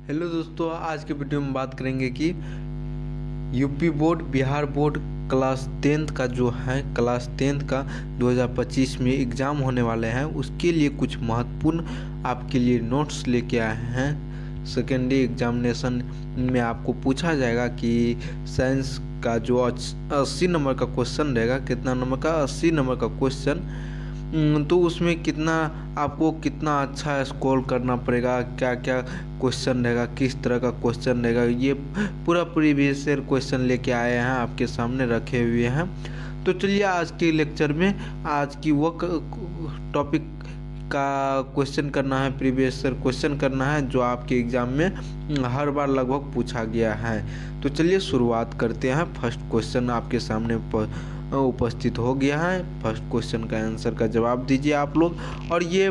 Hello दोस्तों, आज के वीडियो में बात करेंगे कि UP board Bihar board class 10th का जो है क्लास 10th का 2025 में एग्ज़ाम होने वाले हैं। उसके लिए कुछ महत्वपूर्ण आपके लिए नोट्स लेके आए हैं। सेकेंडरी एग्जामिनेशन में आपको पूछा जाएगा कि साइंस का जो 80 नंबर का क्वेश्चन रहेगा, कितना नंबर का 80 नंबर का क्वेश्चन, तो उसमें आपको कितना अच्छा स्कोर करना पड़ेगा, क्या क्या क्वेश्चन रहेगा, किस तरह का क्वेश्चन रहेगा, ये पूरा प्रीवियस ईयर क्वेश्चन लेके आए हैं, आपके सामने रखे हुए हैं। तो चलिए आज के लेक्चर में आज की वो टॉपिक का क्वेश्चन करना है, प्रीवियस ईयर क्वेश्चन करना है जो आपके एग्ज़ाम में हर बार लगभग पूछा गया है। तो चलिए शुरुआत करते हैं। फर्स्ट क्वेश्चन आपके सामने उपस्थित हो गया है। फर्स्ट क्वेश्चन का आंसर का जवाब दीजिए आप लोग। और ये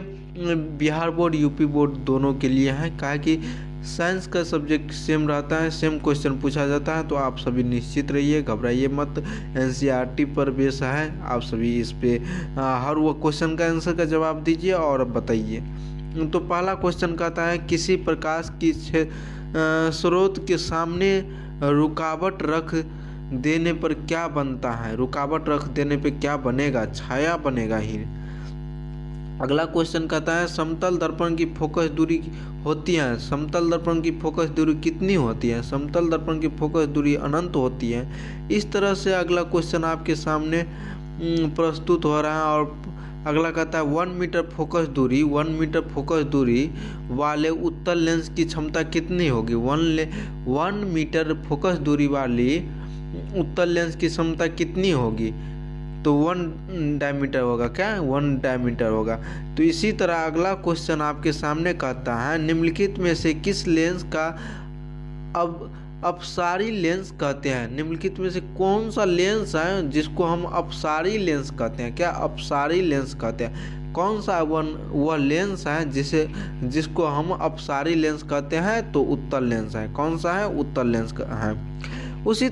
बिहार बोर्ड यूपी बोर्ड दोनों के लिए है, कहा कि साइंस का सब्जेक्ट सेम रहता है, सेम क्वेश्चन पूछा जाता है। तो आप सभी निश्चित रहिए, घबराइए मत। एनसीईआरटी पर बेस है, आप सभी इस पे हर वो क्वेश्चन का आंसर का जवाब दीजिए और बताइए। तो पहला क्वेश्चन कहता है, किसी प्रकाश की स्रोत के सामने रुकावट रख देने पर क्या बनता है? रुकावट रख देने पे क्या बनेगा? छाया बनेगा ही। अगला क्वेश्चन कहता है, समतल दर्पण की फोकस दूरी होती है, समतल दर्पण की फोकस दूरी कितनी होती है? समतल दर्पण की फोकस दूरी अनंत होती है। इस तरह से अगला क्वेश्चन आपके सामने प्रस्तुत हो रहा है। और अगला कहता है, 1 मीटर फोकस दूरी, 1 मीटर फोकस दूरी वाले उत्तल लेंस की क्षमता कितनी होगी? 1 मीटर फोकस दूरी वाली उत्तल लेंस की क्षमता कितनी होगी? तो 1 डायमीटर होगा। क्या 1 डायमीटर होगा? तो इसी तरह अगला क्वेश्चन आपके सामने कहता है, निम्नलिखित में से किस लेंस का अपसारी लेंस कहते हैं? निम्नलिखित में से कौन सा लेंस है जिसको हम अपसारी लेंस कहते हैं? क्या अपसारी लेंस कहते हैं? कौन सा वह लेंस है जिसको हम अपसारी लेंस कहते हैं? तो उत्तल लेंस है। कौन सा है? उत्तल लेंस है। उसी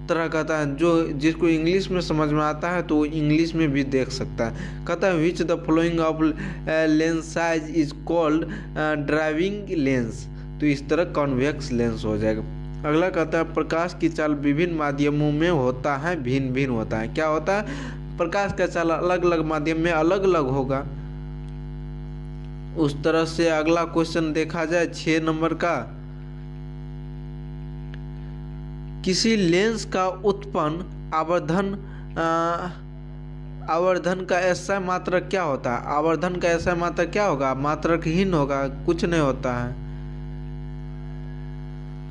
तरह कहता है, जो जिसको इंग्लिश में समझ में आता है तो इंग्लिश में भी देख सकता है। कहता है, which the following of lens size is called driving lens? तो इस तरह कॉन्वेक्स लेंस हो जाएगा। अगला कहता है, प्रकाश की चाल विभिन्न माध्यमों में होता है, भिन्न भिन्न होता है। क्या होता है? प्रकाश का चाल अलग अलग माध्यम में अलग अलग होगा। उस तरह से अगला क्वेश्चन देखा जाए 6 नंबर का, किसी लेंस का उत्पन्न आवर्धन का ऐसा मात्रक क्या होता है? आवर्धन का ऐसा मात्रक क्या होगा? मात्रकहीन होगा, कुछ नहीं होता है।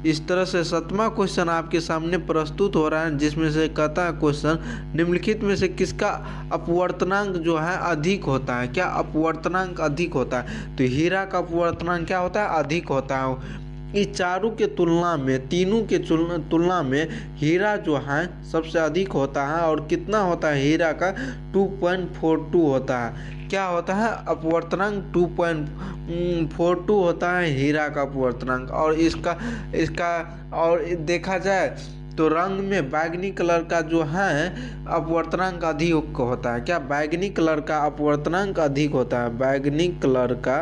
इस तरह से 7वां क्वेश्चन आपके सामने प्रस्तुत हो रहा है, जिसमें से कहता है क्वेश्चन, निम्नलिखित में से किसका अपवर्तनांक जो है अधिक होता है? क्या अपवर्तनांक अधिक होता है? तो हीरा का अपवर्तनांक क्या होता है? अधिक होता है। इस चारों के तुलना में, तीनों के तुलना में हीरा जो है सबसे अधिक होता है। और कितना होता है हीरा का? 2.42 होता है। क्या होता है? अपवर्तनांक 2.42 होता है हीरा का अपवर्तनांक। और इसका और देखा जाए तो रंग में बैगनी कलर का जो है अपवर्तनांक अधिक होता है। क्या बैगनी कलर का अपवर्तनांक अधिक होता है? बैगनी कलर का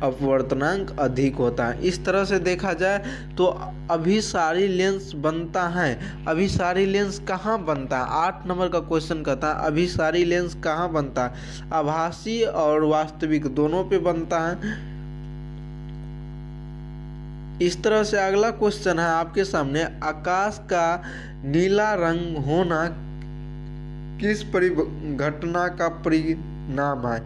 अपवर्तनांक अधिक होता है। इस तरह से देखा जाए तो अभिसारी लेंस बनता है। अभिसारी लेंस कहाँ बनता है? 8 नंबर का क्वेश्चन कहता है, अभिसारी लेंस कहाँ बनता है? आभासी और वास्तविक दोनों पे बनता है। इस तरह से अगला क्वेश्चन है आपके सामने, आकाश का नीला रंग होना किस परिघटना का परिणाम है?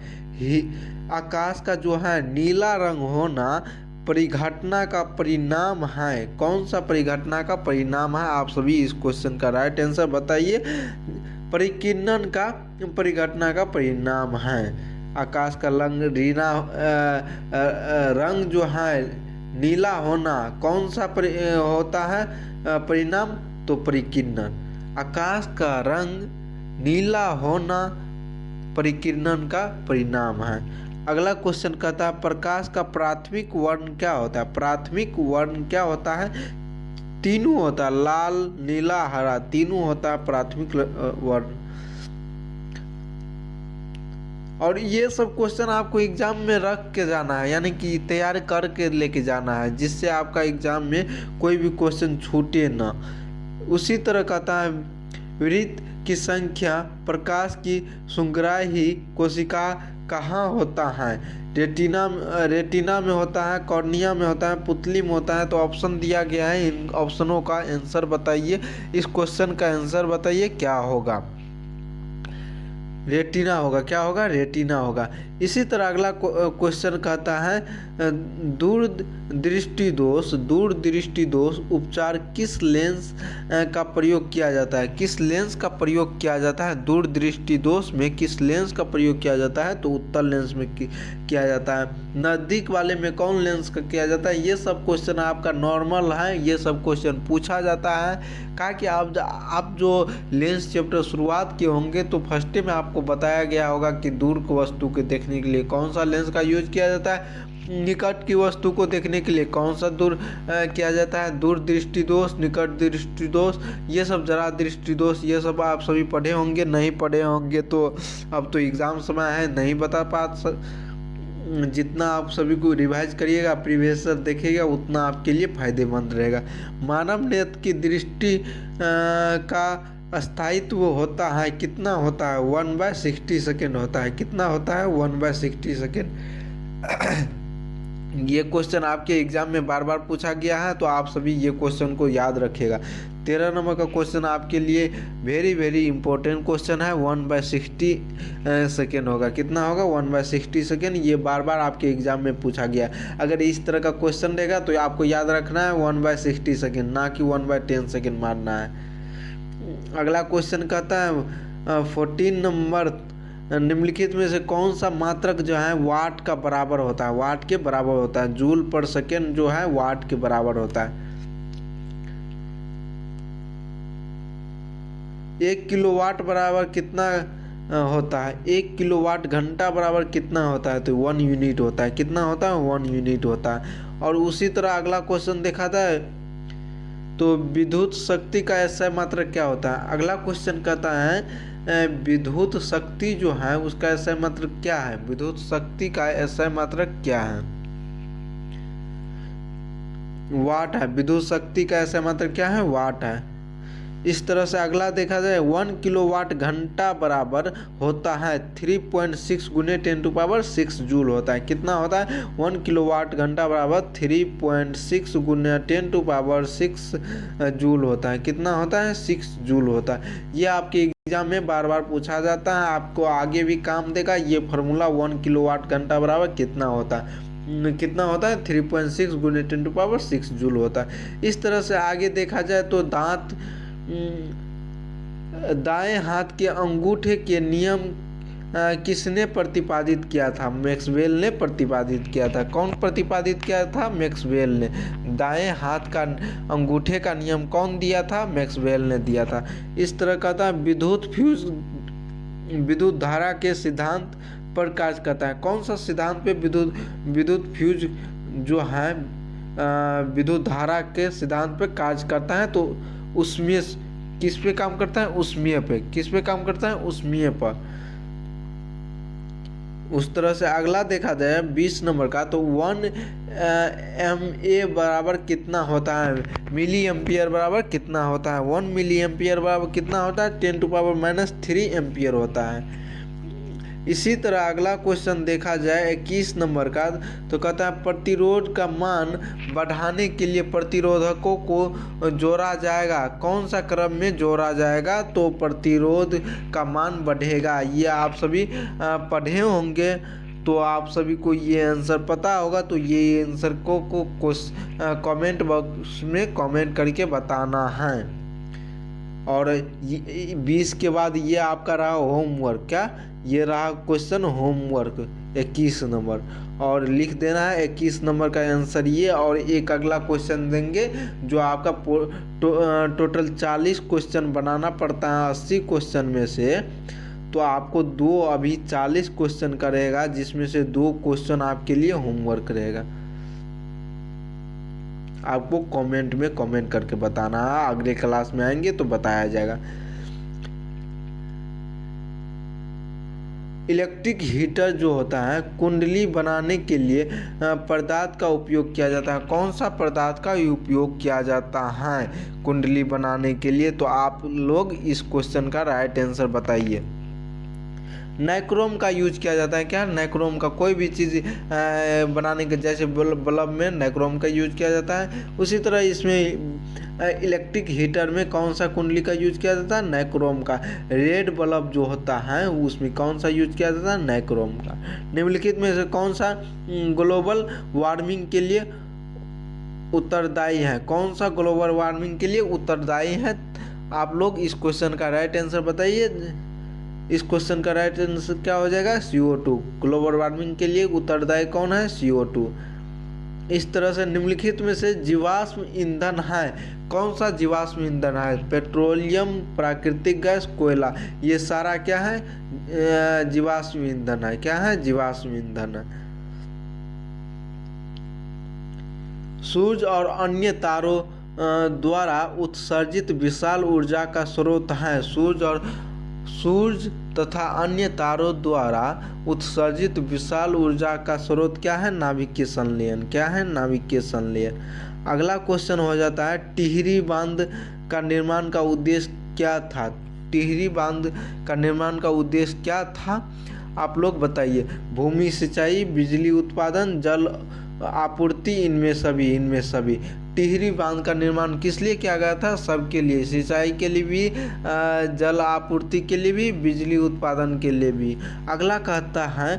आकाश का जो है नीला रंग होना परिघटना का परिणाम है। कौन सा परिघटना का परिणाम है? आप सभी इस क्वेश्चन का राइट आंसर बताइए। परिकिरण का परिघटना का परिणाम है। आकाश का रंग जो है नीला होना कौन सा होता है परिणाम? तो परिकिरण। आकाश का रंग नीला होना परिकिरण का परिणाम है। अगला क्वेश्चन कहता है, प्रकाश का प्राथमिक वर्ण क्या होता है? प्राथमिक वर्ण क्या होता है? तीनों होता है, लाल नीला हरा, तीनों होता है प्राथमिक वर्ण। और ये सब क्वेश्चन आपको एग्जाम में रख के जाना है, यानी कि तैयार करके लेके जाना है, जिससे आपका एग्जाम में कोई भी क्वेश्चन छूटे ना। उसी तरह कहता है वृत्त की संख्या, प्रकाश की सुग्राही कोशिका कहाँ होता है? रेटिना में होता है, कॉर्निया में होता है, पुतली में होता है। तो ऑप्शन दिया गया है, इन ऑप्शनों का आंसर बताइए। इस क्वेश्चन का आंसर बताइए क्या होगा? रेटिना होगा। क्या होगा? रेटिना होगा। इसी तरह अगला क्वेश्चन कहता है दूरदृष्टि दोष उपचार किस लेंस का प्रयोग किया जाता है? किस लेंस का प्रयोग किया जाता है? दूरदृष्टि दोष में किस लेंस का प्रयोग किया जाता है? तो उत्तल लेंस में किया जाता है। नज़दीक वाले में कौन लेंस का किया जाता है? ये सब क्वेश्चन आपका नॉर्मल है, ये सब क्वेश्चन पूछा जाता है। कहा कि आप जो लेंस चैप्टर शुरुआत किए होंगे तो फर्स्ट में आपको बताया गया होगा कि दूर की वस्तु को देखने के लिए कौन सा लेंस का यूज किया जाता है, निकट की वस्तु को देखने के लिए कौन सा दूर किया जाता है, दूर दृष्टि दोष, निकट दृष्टि दोष, ये सब जरा दृष्टि दोष, ये सब आप सभी पढ़े होंगे। नहीं पढ़े होंगे तो अब तो एग्ज़ाम समय है, नहीं बता जितना आप सभी को रिवाइज करिएगा, प्रीवियस देखिएगा, उतना आपके लिए फायदेमंद रहेगा। मानव नेत्र की दृष्टि का स्थायित्व होता है, कितना होता है? 1/60 सेकेंड होता है। कितना होता है? 1/60 सेकेंड। ये क्वेश्चन आपके एग्जाम में बार बार पूछा गया है, तो आप सभी ये क्वेश्चन को याद रखिएगा। 13 नंबर का क्वेश्चन आपके लिए वेरी इंपॉर्टेंट क्वेश्चन है। 1/60 सेकेंड होगा। कितना होगा? 1/60 सेकेंड। ये बार बार आपके एग्जाम में पूछा गया। अगर इस तरह का क्वेश्चन रहेगा तो आपको याद रखना है 1/60 सेकेंड, ना कि 1/10 सेकेंड मारना है। अगला क्वेश्चन कहता है 14 नंबर, निम्नलिखित में से कौन सा मात्रक जो है वाट का बराबर होता है? वाट के बराबर होता है। जूल पर सेकेंड जो है वाट के बराबर होता है। 1 किलोवाट बराबर कितना होता है? 1 किलोवाट घंटा बराबर कितना होता है? तो 1 यूनिट होता है। कितना होता है? 1 यूनिट होता है। और उसी तरह अगला क्वेश्चन देखा था, तो विद्युत शक्ति का एसआई मात्रक क्या होता है? अगला क्वेश्चन कहता है विद्युत शक्ति जो है उसका एसआई मात्रक क्या है? विद्युत शक्ति का एसआई मात्रक क्या है? वाट है। विद्युत शक्ति का एसआई मात्रक क्या है? वाट है। इस तरह से अगला देखा जाए 1 किलोवाट घंटा बराबर होता है 3.6 गुने 10⁶ जूल होता है। कितना होता है? 1 किलोवाट घंटा बराबर 3.6 गुने 10⁶ जूल होता है। कितना होता है? 6 जूल होता है। ये आपके एग्जाम में बार बार पूछा जाता है, आपको आगे भी काम देगा। ये फार्मूला 1 किलोवाट घंटा बराबर कितना होता है? कितना होता है? 3.6 गुने 10⁶ जूल होता है। इस तरह से आगे देखा जाए तो दाएं हाथ के अंगूठे के नियम किसने प्रतिपादित किया था? मैक्सवेल ने प्रतिपादित किया था। कौन प्रतिपादित किया था? मैक्सवेल ने। दाएं हाथ का अंगूठे का नियम कौन दिया था? मैक्सवेल ने दिया था। इस तरह का था विद्युत धारा के सिद्धांत पर कार्य करता है। कौन सा सिद्धांत पे विद्युत फ्यूज जो है विद्युत धारा के सिद्धांत पे कार्य करता है? तो उसमें किस पे काम करता है? उष्मीय पे। किस पे काम करता है? उष्मीय पर। उस तरह से अगला देखा जाए 20 नंबर का, तो 1 MA बराबर कितना होता है? मिली एम्पियर बराबर कितना होता है? 1 मिली एम्पियर बराबर कितना होता है? 10⁻³ एम्पियर होता है। इसी तरह अगला क्वेश्चन देखा जाए 21 नंबर का, तो कहता है प्रतिरोध का मान बढ़ाने के लिए प्रतिरोधकों को जोड़ा जाएगा। कौन सा क्रम में जोड़ा जाएगा? तो प्रतिरोध का मान बढ़ेगा। ये आप सभी पढ़े होंगे, तो आप सभी को ये आंसर पता होगा। तो ये आंसर को कमेंट बॉक्स में कमेंट करके बताना है। और 20 के बाद ये आपका रहा होमवर्क। क्या? ये रहा क्वेश्चन होमवर्क 21 नंबर, और लिख देना है 21 नंबर का आंसर ये। और एक अगला क्वेश्चन देंगे जो आपका टोटल 40 क्वेश्चन बनाना पड़ता है 80 क्वेश्चन में से। तो आपको 2 अभी 40 क्वेश्चन करेगा, जिसमें से 2 क्वेश्चन आपके लिए होमवर्क रहेगा। आपको कमेंट में कमेंट करके बताना है, अगले क्लास में आएंगे तो बताया जाएगा। इलेक्ट्रिक हीटर जो होता है कुंडली बनाने के लिए पदार्थ का उपयोग किया जाता है। कौन सा पदार्थ का उपयोग किया जाता है कुंडली बनाने के लिए? तो आप लोग इस क्वेश्चन का राइट आंसर बताइए। नाइक्रोम का यूज किया जाता है। क्या? नाइक्रोम का कोई भी चीज़ बनाने के, जैसे बल्ब में नाइक्रोम का यूज किया जाता है, उसी तरह इसमें इलेक्ट्रिक हीटर में कौन सा कुंडली का यूज किया जाता है? नाइक्रोम का। रेड बल्ब जो होता है उसमें कौन सा यूज किया जाता है? नाइक्रोम का। निम्नलिखित में से कौन सा ग्लोबल वार्मिंग के लिए उत्तरदायी है? कौन सा ग्लोबल वार्मिंग के लिए उत्तरदायी है? आप लोग इस क्वेश्चन का राइट आंसर बताइए। इस क्वेश्चन का राइट आंसर क्या हो जाएगा? CO2। ग्लोबल वार्मिंग के लिए उत्तरदायी कौन है? CO2। इस तरह से निम्नलिखित में से जीवाश्म ईंधन है। कौन सा जीवाश्म ईंधन है? पेट्रोलियम, प्राकृतिक गैस, कोयला, ये सारा क्या है? जीवाश्म ईंधन है। क्या है? जीवाश्म ईंधन है। सूर्य और अन्य तारों द्वारा उत्सर्जित विशाल ऊर्जा का स्रोत है। सूर्य तथा अन्य तारों द्वारा उत्सर्जित विशाल ऊर्जा का स्रोत क्या है? नाभिकीय संलयन। क्या है? नाभिकीय संलयन। अगला क्वेश्चन हो जाता है, टिहरी बांध का निर्माण का उद्देश्य क्या था? टिहरी बांध का निर्माण का उद्देश्य क्या था? आप लोग बताइए। भूमि सिंचाई, बिजली उत्पादन, जल आपूर्ति, इनमें सभी। टिहरी बांध का निर्माण किस लिए किया गया था? सबके लिए, सिंचाई के लिए भी, जल आपूर्ति के लिए भी, बिजली उत्पादन के लिए भी। अगला कहता है,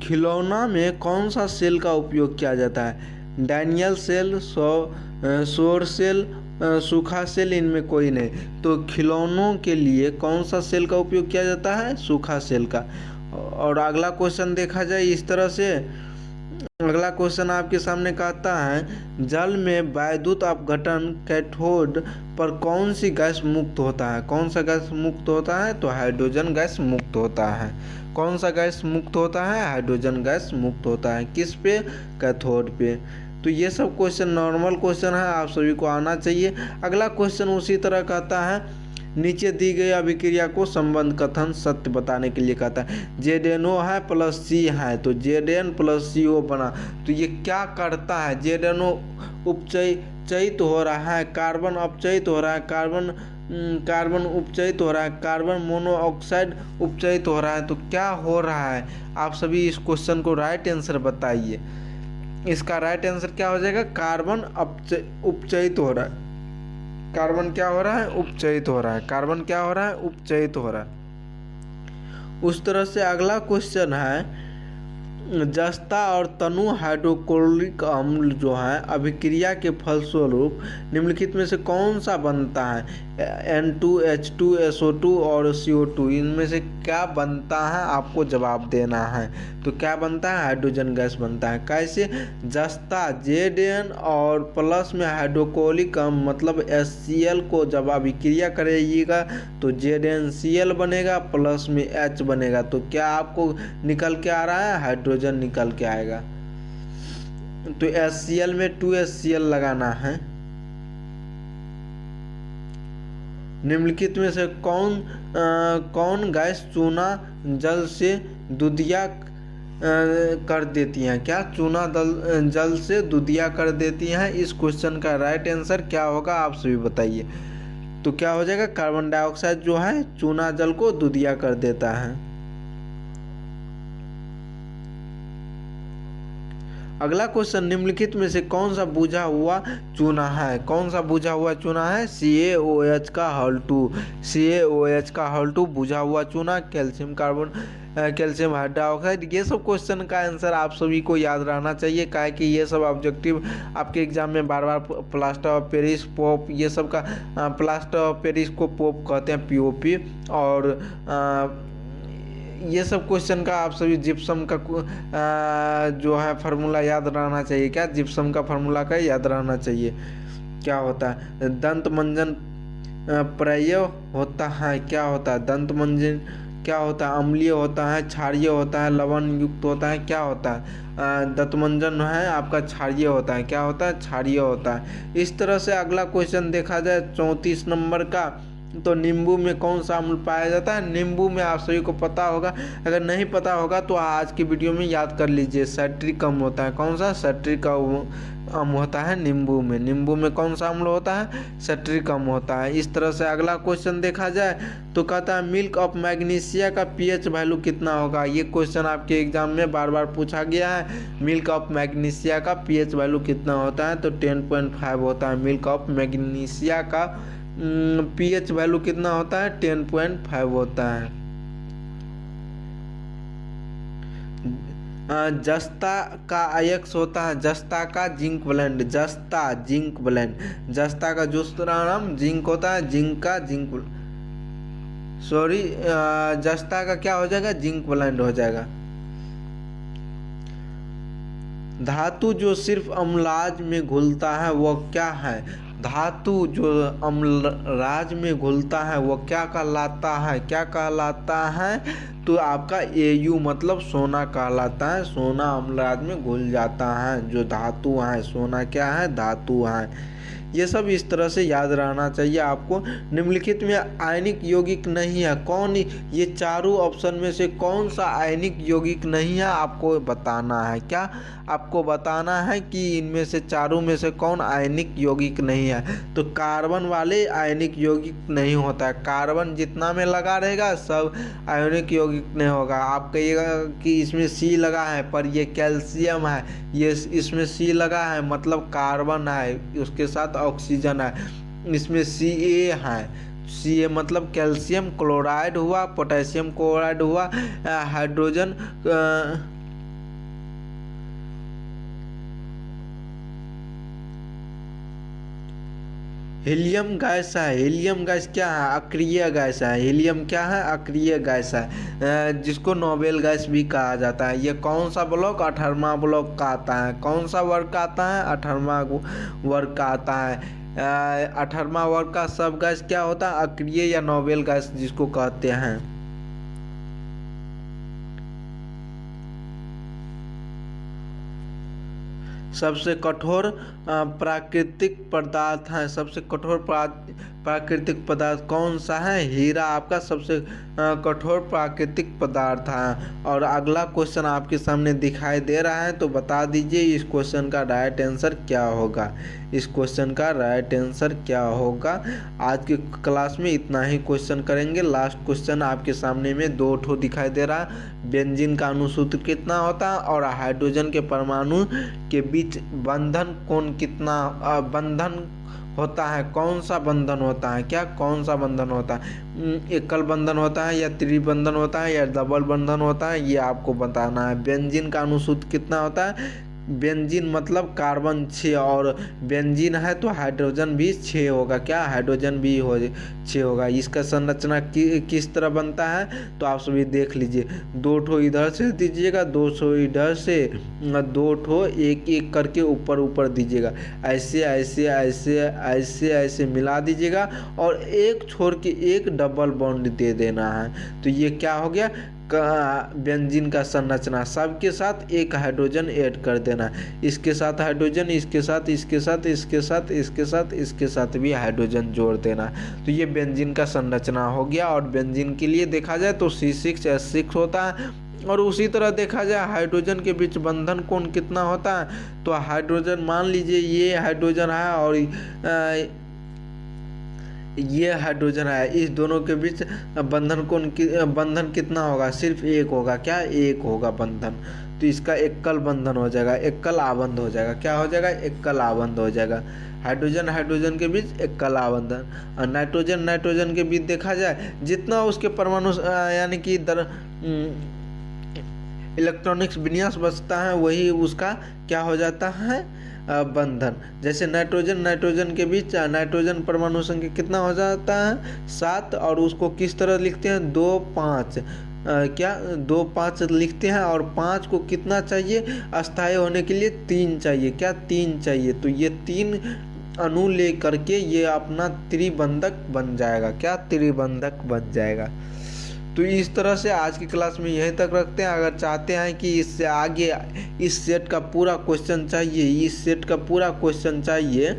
खिलौना में कौन सा सेल का उपयोग किया जाता है? डैनियल सेल, सौर सेल, सूखा सेल, इनमें कोई नहीं। तो खिलौनों के लिए कौन सा सेल का उपयोग किया जाता है? सूखा सेल का। और अगला क्वेश्चन देखा जाए इस तरह से, अगला क्वेश्चन आपके सामने कहता है, जल में वैद्युत अपघटन कैथोड पर कौन सी गैस मुक्त होता है? कौन सा गैस मुक्त होता है? तो हाइड्रोजन गैस मुक्त होता है। कौन सा गैस मुक्त होता है? हाइड्रोजन गैस मुक्त होता है। किस पे? कैथोड पे। तो ये सब क्वेश्चन नॉर्मल क्वेश्चन है, आप सभी को आना चाहिए। अगला क्वेश्चन उसी तरह कहता है, नीचे दी गई अभिक्रिया को संबंध कथन सत्य बताने के लिए कहता है। ZNO है प्लस C है, तो ZN प्लस CO बना। तो ये क्या करता है? ZNO उपचयित हो रहा है, कार्बन अपचयित हो रहा है, कार्बन उपचयित हो रहा है, कार्बन मोनोऑक्साइड उपचयित हो रहा है। तो क्या हो रहा है? आप सभी इस क्वेश्चन को राइट आंसर बताइए। इसका राइट आंसर क्या हो जाएगा? कार्बन उपचयित हो रहा है। कार्बन क्या हो रहा है? उपचयित हो रहा है। कार्बन क्या हो रहा है? उपचयित हो रहा है। उस तरह से अगला क्वेश्चन है, जस्ता और तनु हाइड्रोक्लोरिक अम्ल जो है अभिक्रिया के फलस्वरूप निम्नलिखित में से कौन सा बनता है? N2H2SO2 और CO2, इनमें से क्या बनता है? आपको जवाब देना है। तो क्या बनता है? हाइड्रोजन गैस बनता है। कैसे? जस्ता ZN और प्लस में हाइड्रोक्लोरिक अम्ल मतलब HCl को जब अभिक्रिया करेगा तो ZnCl बनेगा, प्लस में H बनेगा। तो क्या आपको निकल के आ रहा है? हाइड्रोजन निकल के आएगा। तो HCl में 2HCl लगाना है। निम्नलिखित में से कौन गैस चूना जल से दूधिया कर देती हैं? क्या? चूना जल से दूधिया कर देती हैं। इस क्वेश्चन का राइट आंसर क्या होगा? आप सभी बताइए। तो क्या हो जाएगा? कार्बन डाइऑक्साइड जो है चूना जल को दूधिया कर देता है। अगला क्वेश्चन, निम्नलिखित में से कौन सा बुझा हुआ चूना है? कौन सा बुझा हुआ चूना है? CaOH का हॉल2। CaOH का हॉल2 बुझा हुआ चूना, कैल्शियम हाइड्रोक्साइड। ये सब क्वेश्चन का आंसर आप सभी को याद रहना चाहिए, काहे कि ये सब ऑब्जेक्टिव आपके एग्जाम में बार बार प्लास्टर ऑफ पेरिस, पोप, ये सब का प्लास्टर ऑफ पेरिस को पोप कहते हैं, POP। और ये सब क्वेश्चन का आप सभी जिप्सम का जो है फार्मूला याद रहना चाहिए। क्या? जिप्सम का फार्मूला का याद रहना चाहिए। क्या होता है? दंत मंजन प्रय होता है। क्या होता है? दंत मंजन क्या होता है? अम्लीय होता है, क्षारीय होता है, लवण युक्त होता है। क्या होता है? दंतमंजन है आपका क्षारीय होता है। क्या होता है? क्षारीय होता है। इस तरह से अगला क्वेश्चन देखा जाए 34 नंबर का, तो नींबू में कौन सा अम्ल पाया जाता है? नींबू में आप सभी को पता होगा, अगर नहीं पता होगा तो आज की वीडियो में याद कर लीजिए, साइट्रिक अम्ल होता है। कौन सा? साइट्रिक अम्ल होता है नींबू में। नींबू में कौन सा अम्ल होता है? साइट्रिक अम्ल होता है। इस तरह से अगला क्वेश्चन देखा जाए तो कहता है मिल्क ऑफ मैग्नीशिया का पीएच वैल्यू कितना होगा? ये क्वेश्चन आपके एग्जाम में बार बार पूछा गया है। मिल्क ऑफ मैग्नीशिया का पीएच वैल्यू कितना होता है? तो 10.5 होता है। मिल्क ऑफ मैग्नीशिया का पीएच वैल्यू कितना होता है? 10.5 होता है। जस्ता का आयक्स होता है, जस्ता का जिंक ब्लेंड, जस्ता जिंक ब्लेंड, जस्ता का दूसरा नाम जिंक होता है, जिंक का जिंक सॉरी जस्ता का क्या हो जाएगा? जिंक ब्लेंड हो जाएगा। धातु जो सिर्फ अम्लाज में घुलता है वो क्या है? धातु जो अम्लराज में घुलता है वो क्या कहलाता है? क्या कहलाता है? तो आपका Au मतलब सोना कहलाता है। सोना अम्लराज में घुल जाता है। जो धातु है, सोना क्या है? धातु है। ये सब इस तरह से याद रहना चाहिए आपको। निम्नलिखित में आयनिक यौगिक नहीं है। कौन? ये चारों ऑप्शन में से कौन सा आयनिक यौगिक नहीं है आपको बताना है। क्या आपको बताना है कि इनमें से चारों में से कौन आयनिक यौगिक नहीं है? तो कार्बन वाले आयनिक यौगिक नहीं होता है। कार्बन जितना में लगा रहेगा सब आयनिक यौगिक नहीं होगा। आप कहिएगा कि इसमें C लगा है पर ये कैल्शियम है, ये इसमें C लगा है मतलब कार्बन है, उसके साथ ऑक्सीजन है, इसमें Ca है। Ca मतलब कैल्शियम क्लोराइड हुआ, पोटेशियम क्लोराइड हुआ, हाइड्रोजन हीलियम गैस है। हीलियम गैस क्या है? अक्रिय गैस है। हीलियम क्या है? अक्रिय गैस है, जिसको नोबेल गैस भी कहा जाता है। ये कौन सा ब्लॉक? 18वां ब्लॉक का आता है। कौन सा वर्ग का आता है? 18वां वर्ग का आता है। 18वां वर्ग का सब गैस क्या होता है? अक्रिय या नोबेल गैस जिसको कहते हैं। सबसे कठोर प्राकृतिक पदार्थ है। सबसे कठोर प्राकृतिक पदार्थ कौन सा है? हीरा आपका सबसे कठोर प्राकृतिक पदार्थ है। और अगला क्वेश्चन आपके सामने दिखाई दे रहा है, तो बता दीजिए इस क्वेश्चन का राइट आंसर क्या होगा। इस क्वेश्चन का राइट आंसर क्या होगा। आज की क्लास में इतना ही क्वेश्चन करेंगे। लास्ट क्वेश्चन आपके सामने में 2 ठो दिखाई दे रहा है। बेंजीन का अणुसूत्र कितना होता है और हाइड्रोजन के परमाणु के बीच बंधन कोण कितना बंधन होता है? कौन सा बंधन होता है? क्या कौन सा बंधन होता है? एकल बंधन होता है या त्रिबंधन होता है या डबल बंधन होता है? ये आपको बताना है। बेंजीन का अणुसूत्र कितना होता है? बेंजीन मतलब कार्बन 6 और बेंजीन है तो हाइड्रोजन भी 6 होगा। क्या? हाइड्रोजन भी 6 होगा। इसका संरचना किस तरह बनता है तो आप सभी देख लीजिए। 2 ठो इधर से दीजिएगा, 2 ठो इधर से, 2 ठो एक एक करके ऊपर ऊपर दीजिएगा। ऐसे ऐसे ऐसे ऐसे ऐसे मिला दीजिएगा और एक छोड़ के एक डबल बॉन्ड दे देना है। तो ये क्या हो गया? बेंजीन का संरचना। सबके साथ एक हाइड्रोजन ऐड कर देना। इसके साथ हाइड्रोजन, इसके साथ, इसके साथ, इसके साथ, इसके साथ, इसके साथ भी हाइड्रोजन जोड़ देना। तो ये बेंजीन का संरचना हो गया। और बेंजीन के लिए देखा जाए तो C6H6 होता है। और उसी तरह देखा जाए हाइड्रोजन के बीच बंधन कोण कितना होता है? तो हाइड्रोजन मान लीजिए ये हाइड्रोजन है और ये हाइड्रोजन है। इस दोनों के बीच बंधन कितना होगा? सिर्फ एक होगा। क्या? एक होगा बंधन। तो इसका एकल बंधन हो जाएगा, एकल आबंध हो जाएगा। क्या हो जाएगा? एकल आबंध हो जाएगा। हाइड्रोजन हाइड्रोजन के बीच एकल आबंधन। और नाइट्रोजन नाइट्रोजन के बीच देखा जाए जितना उसके परमाणु यानी कि इलेक्ट्रॉनिक्स विन्यास बचता है वही उसका क्या हो जाता है? बंधन। जैसे नाइट्रोजन नाइट्रोजन के बीच नाइट्रोजन परमाणु संख्या कितना हो जाता है? 7। और उसको किस तरह लिखते हैं? 2 5 क्या 2 5 लिखते हैं। और 5 को कितना चाहिए अस्थायी होने के लिए? 3 चाहिए। क्या? 3 चाहिए। तो ये 3 अणु ले करके ये अपना त्रिबंधक बन जाएगा। क्या? त्रिबंधक बन जाएगा। तो इस तरह से आज की क्लास में यहीं तक रखते हैं। अगर चाहते हैं कि इससे आगे इस सेट का पूरा क्वेश्चन चाहिए, इस सेट का पूरा क्वेश्चन चाहिए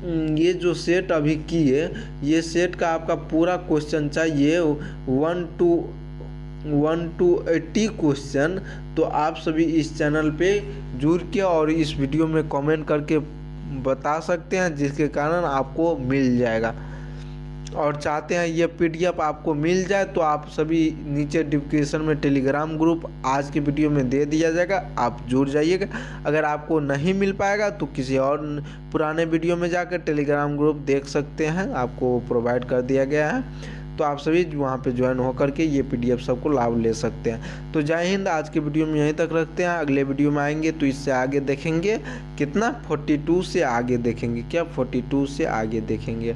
ये जो सेट अभी किए, ये सेट का आपका पूरा क्वेश्चन चाहिए 1 to 80 क्वेश्चन, तो आप सभी इस चैनल पे जुड़ के और इस वीडियो में कमेंट करके बता सकते हैं, जिसके कारण आपको मिल जाएगा। और चाहते हैं ये पीडीएफ आपको मिल जाए तो आप सभी नीचे डिस्क्रिप्शन में टेलीग्राम ग्रुप आज की वीडियो में दे दिया जाएगा, आप जुड़ जाइएगा। अगर आपको नहीं मिल पाएगा तो किसी और पुराने वीडियो में जाकर टेलीग्राम ग्रुप देख सकते हैं, आपको प्रोवाइड कर दिया गया है। तो आप सभी वहाँ पे ज्वाइन होकर के ये पीडीएफ सबको लाभ ले सकते हैं। तो जय हिंद, आज की वीडियो में यहीं तक रखते हैं। अगले वीडियो में आएंगे तो इससे आगे देखेंगे कितना 42 से आगे देखेंगे, क्या 42 से आगे देखेंगे।